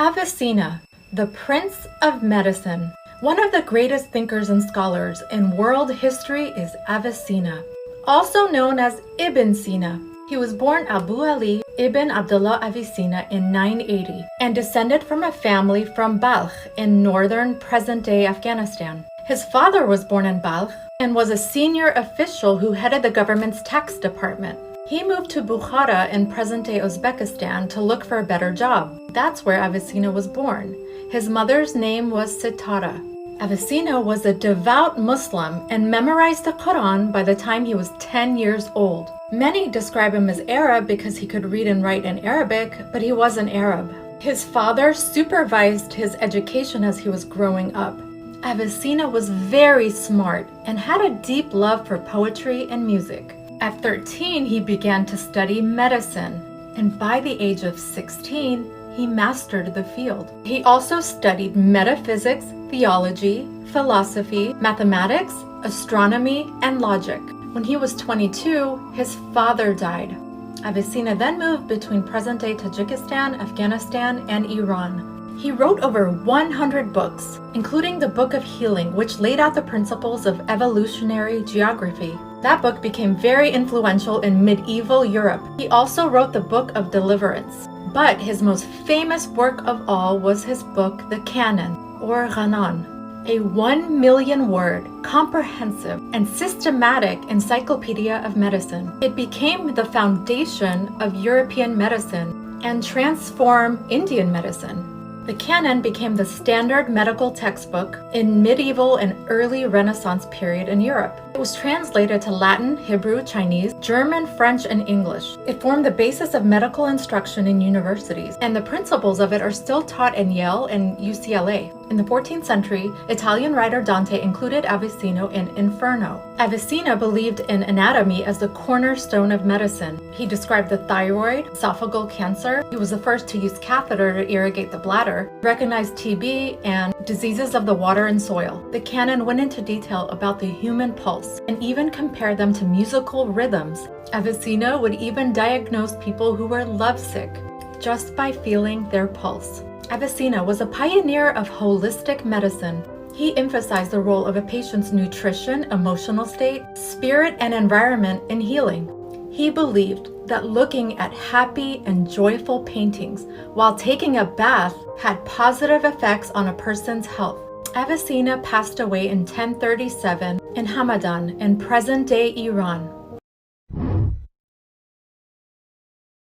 Avicenna, the Prince of Medicine. One of the greatest thinkers and scholars in world history is Avicenna, also known as Ibn Sina. He was born Abu Ali ibn Abdullah Avicenna in 980 and descended from a family from Balkh in northern present-day Afghanistan. His father was born in Balkh and was a senior official who headed the government's tax department. He moved to Bukhara in present-day Uzbekistan to look for a better job. That's where Avicenna was born. His mother's name was Sitara. Avicenna was a devout Muslim and memorized the Quran by the time he was 10 years old. Many describe him as Arab because he could read and write in Arabic, but he wasn't Arab. His father supervised his education as he was growing up. Avicenna was very smart and had a deep love for poetry and music. At 13, he began to study medicine, and by the age of 16, he mastered the field. He also studied metaphysics, theology, philosophy, mathematics, astronomy, and logic. When he was 22, his father died. Avicenna then moved between present-day Tajikistan, Afghanistan, and Iran. He wrote over 100 books, including the Book of Healing, which laid out the principles of evolutionary geography. That book became very influential in medieval Europe. He also wrote the Book of Deliverance. But his most famous work of all was his book, The Canon, or Ghanan, a 1 million word, comprehensive, and systematic encyclopedia of medicine. It became the foundation of European medicine and transformed Indian medicine. The Canon became the standard medical textbook in medieval and early Renaissance period in Europe. It was translated to Latin, Hebrew, Chinese, German, French, and English. It formed the basis of medical instruction in universities, and the principles of it are still taught in Yale and UCLA. In the 14th century, Italian writer Dante included Avicenna in Inferno. Avicenna believed in anatomy as the cornerstone of medicine. He described the thyroid, esophageal cancer. He was the first to use catheter to irrigate the bladder, recognized TB, and diseases of the water and soil. The canon went into detail about the human pulse and even compared them to musical rhythms. Avicenna would even diagnose people who were lovesick just by feeling their pulse. Avicenna was a pioneer of holistic medicine. He emphasized the role of a patient's nutrition, emotional state, spirit, and environment in healing. He believed that looking at happy and joyful paintings while taking a bath had positive effects on a person's health. Avicenna passed away in 1037 in Hamadan in present-day Iran.